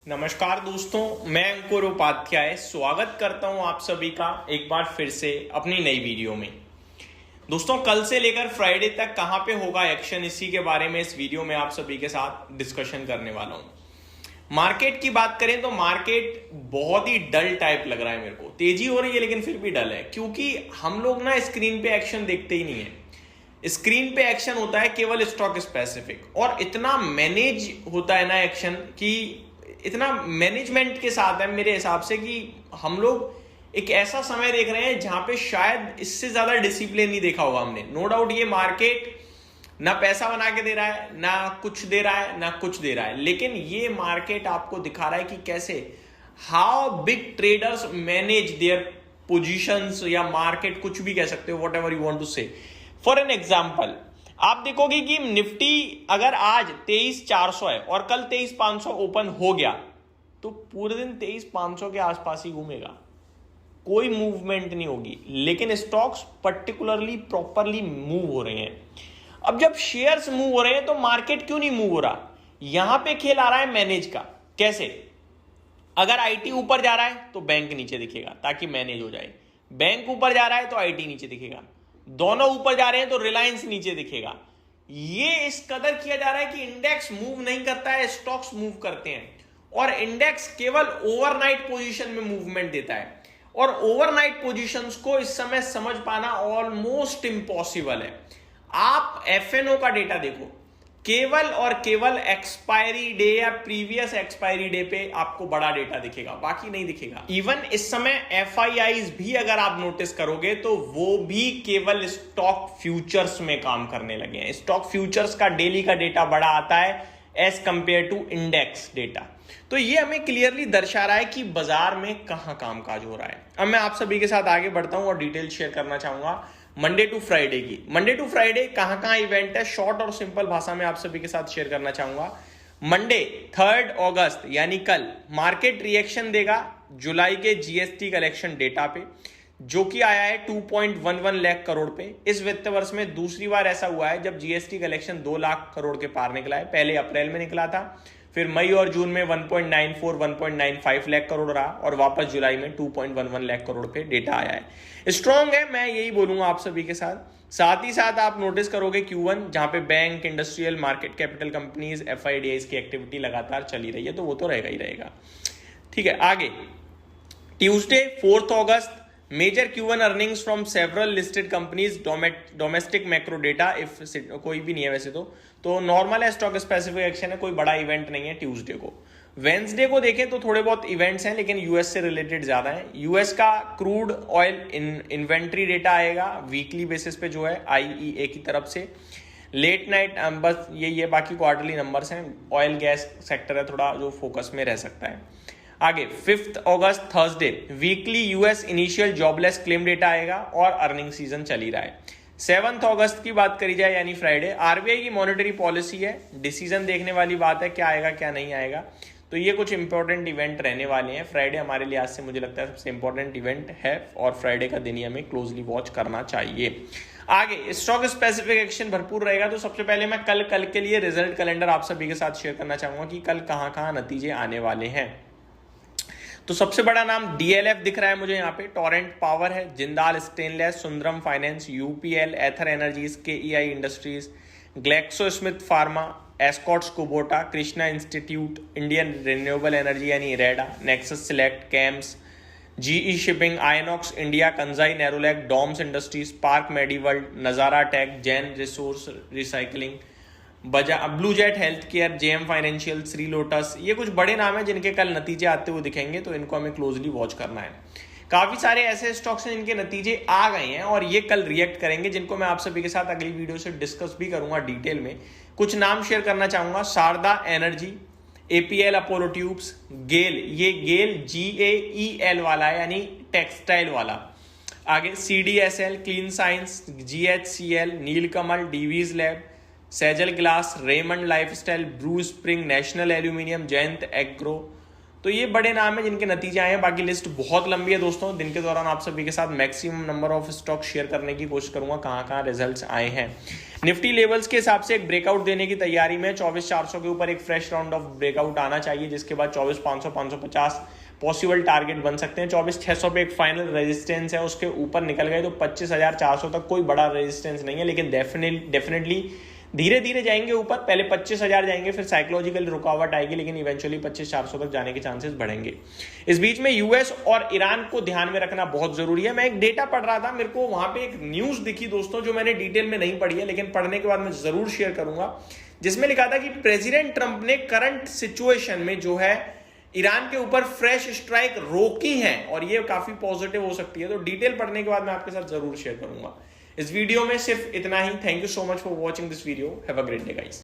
नमस्कार दोस्तों, मैं अंकुर उपाध्याय स्वागत करता हूं आप सभी का एक बार फिर से अपनी नई वीडियो में। दोस्तों, कल से लेकर फ्राइडे तक कहां पे होगा एक्शन, इसी के बारे में इस वीडियो में आप सभी के साथ डिस्कशन करने वाला हूं। मार्केट की बात करें तो मार्केट बहुत ही डल टाइप लग रहा है मेरे को। तेजी हो रही है लेकिन फिर भी डल है, क्योंकि हम लोग ना स्क्रीन पे एक्शन देखते ही नहीं है। स्क्रीन पे एक्शन होता है केवल स्टॉक स्पेसिफिक, और इतना मैनेज होता है ना एक्शन कि इतना मैनेजमेंट के साथ है मेरे हिसाब से कि हम लोग एक ऐसा समय देख रहे हैं जहां पे शायद इससे ज्यादा डिसिप्लिन नहीं देखा होगा हमने। नो डाउट ये मार्केट ना पैसा बना के दे रहा है, ना कुछ दे रहा है, ना कुछ दे रहा है, लेकिन ये मार्केट आपको दिखा रहा है कि कैसे how big traders manage their positions, या मार्केट कुछ भी कह सकते हो, whatever you want to say. For an example, आप देखोगे कि निफ्टी अगर आज 23,400 है और कल 23,500 ओपन हो गया तो पूरे दिन 23,500 के आसपास ही घूमेगा, कोई मूवमेंट नहीं होगी। लेकिन स्टॉक्स पर्टिकुलरली प्रॉपरली मूव हो रहे हैं। अब जब शेयर्स मूव हो रहे हैं तो मार्केट क्यों नहीं मूव हो रहा? यहां पे खेल आ रहा है मैनेज का। कैसे? अगर आईटी ऊपर जा रहा है तो बैंक नीचे दिखेगा ताकि मैनेज हो जाए, बैंक ऊपर जा रहा है तो आईटी नीचे दिखेगा, दोनों ऊपर जा रहे हैं तो रिलायंस नीचे दिखेगा। ये इस कदर किया जा रहा है कि इंडेक्स मूव नहीं करता है, स्टॉक्स मूव करते हैं, और इंडेक्स केवल ओवरनाइट पोजीशन में मूवमेंट देता है। और ओवरनाइट पोजीशंस को इस समय समझ पाना ऑलमोस्ट इंपॉसिबल है। आप एफएनओ का डेटा देखो, केवल और केवल एक्सपायरी डे या प्रीवियस एक्सपायरी डे पे आपको बड़ा डेटा दिखेगा, बाकी नहीं दिखेगा। इवन इस समय एफआईआईज भी अगर आप नोटिस करोगे तो वो भी केवल स्टॉक फ्यूचर्स में काम करने लगे हैं। स्टॉक फ्यूचर्स का डेली का डेटा बड़ा आता है as compare to index data. तो ये हमें क्लियरली दर्शा रहा है कि बाजार में कहां कामकाज हो रहा है। अब मैं आप सभी के साथ आगे बढ़ता हूं और डिटेल शेयर करना चाहूंगा मंडे टू फ्राइडे की। मंडे टू फ्राइडे कहां इवेंट है, शॉर्ट और सिंपल भाषा में आप सभी के साथ शेयर करना चाहूंगा। मंडे 3 अगस्त यानी कल मार्केट रिएक्शन देगा जुलाई के जीएसटी कलेक्शन डेटा पे, जो कि आया है 2.11 लाख करोड़ पे। इस वित्त वर्ष में दूसरी बार ऐसा हुआ है जब जीएसटी कलेक्शन 2 लाख करोड़ के पार निकला है। पहले अप्रैल में निकला था, फिर मई और जून में 1.94 1.95 लाख करोड़ रहा, और वापस जुलाई में 2.11 लाख करोड़ पे डेटा आया है। स्ट्रॉन्ग है, मैं यही बोलूंगा आप सभी के साथ। साथ ही साथ आप नोटिस करोगे Q1 जहां पे bank, industrial, market capital companies, FII DIIs की एक्टिविटी लगातार चली रही है, तो वो तो रहेगा ही रहेगा। ठीक है, आगे Tuesday 4 August major Q1 earnings from several listed companies, domestic macro data, if कोई भी नहीं है वैसे तो नॉर्मल है, स्टॉक स्पेसिफिक एक्शन है, कोई बड़ा इवेंट नहीं है ट्यूसडे को। वेंसडे को देखें तो थोड़े बहुत इवेंट्स हैं लेकिन यूएस से रिलेटेड ज्यादा है। यूएस का क्रूड ऑयल इन्वेंट्री डेटा आएगा वीकली बेसिस पे, जो है आईईए की तरफ से। लेट नाइट बस यही है, बाकी क्वार्टरली नंबर्स हैं। ऑयल गैस सेक्टर है थोड़ा जो फोकस में रह सकता है। आगे 5 अगस्त Thursday weekly US initial jobless claim data आएगा और अर्निंग सीजन चल ही रहा है। 7 अगस्त की बात करी जाए यानी फ्राइडे, आरबीआई की मॉनेटरी पॉलिसी है, डिसीजन देखने वाली बात है, क्या आएगा क्या नहीं आएगा। तो ये कुछ इंपॉर्टेंट इवेंट रहने वाले हैं। फ्राइडे हमारे लिहाज से मुझे लगता है सबसे इंपॉर्टेंट इवेंट है, और फ्राइडे का दिन ही हमें क्लोजली वॉच करना चाहिए। आगे स्टॉक स्पेसिफिक एक्शन भरपूर रहेगा। तो सबसे पहले मैं कल के लिए रिजल्ट कैलेंडर आप सभी के साथ शेयर करना चाहूंगा कि कल कहां नतीजे आने वाले हैं। तो सबसे बड़ा नाम डीएलएफ दिख रहा है मुझे यहाँ पे, टोरेंट पावर है, Jindal Stainless, Sundaram Finance, UPL, Ather Energies, KEI Industries, Glaxo Smith Pharma, Escorts Kubota, Krishna Institute, Indian Renewable Energy यानी रेडा, Nexus Select, CAMS, GE Shipping, Inox India, Kansai Nerolac, Doms Industries, Park Mediworld, Nazara Tech, Jain Resource Recycling, Blue Jet Healthcare, JM Financial, Shri Lotus. ये कुछ बड़े नाम हैं जिनके कल नतीजे आते हुए दिखेंगे, तो इनको हमें क्लोजली वॉच करना है। काफी सारे ऐसे स्टॉक्स हैं जिनके नतीजे आ गए हैं और ये कल रिएक्ट करेंगे, जिनको मैं आप सभी के साथ अगली वीडियो से डिस्कस भी करूंगा डिटेल में। कुछ नाम शेयर करना चाहूंगा, Sharda Energy, APL Apollo Tubes, GAIL, ये गेल GAEL वाला है यानी टेक्सटाइल वाला। आगे CDSL, Clean Science, GHCL, Nilkamal, Divi's lab, Sejal Glass, Raymond Lifestyle, ब्रू Spring, National Aluminium, Jayant Agro, तो ये बड़े नाम है जिनके नतीजे आए हैं। बाकी लिस्ट बहुत लंबी है दोस्तों। दिन के दौरान आप सभी के साथ maximum number of stock share करने की कोशिश करूंगा कहां कहां रिजल्ट्स आए हैं। निफ्टी लेवल्स के हिसाब से एक ब्रेकआउट देने की तैयारी में 24,400 के ऊपर एक फ्रेश राउंड ऑफ ब्रेकआउट आना चाहिए, जिसके बाद 24,500 550 पॉसिबल टारगेट बन सकते हैं। 24,600 पे एक फाइनल रेजिस्टेंस है, उसके ऊपर निकल गए तो 25,400 तक कोई बड़ा रेजिस्टेंस नहीं है, लेकिन डेफिनेटली धीरे धीरे जाएंगे ऊपर। पहले 25,000 जाएंगे, फिर साइकोलॉजिकल रुकावट आएगी, लेकिन इवेंचुअली 25,400 तक जाने के चांसेस बढ़ेंगे। इस बीच में यूएस और ईरान को ध्यान में रखना बहुत जरूरी है। मैं एक डेटा पढ़ रहा था, मेरे को वहां पे एक न्यूज दिखी दोस्तों, जो मैंने डिटेल में नहीं पढ़ी है, लेकिन पढ़ने के बाद मैं जरूर शेयर करूंगा, जिसमें लिखा था कि प्रेसिडेंट ट्रंप ने करंट सिचुएशन में जो है ईरान के ऊपर फ्रेश स्ट्राइक रोकी है, और ये काफी पॉजिटिव हो सकती है। तो डिटेल पढ़ने के बाद मैं आपके साथ जरूर शेयर करूंगा। इस वीडियो में सिर्फ इतना ही। Thank you so much for watching this video. Have a great day guys.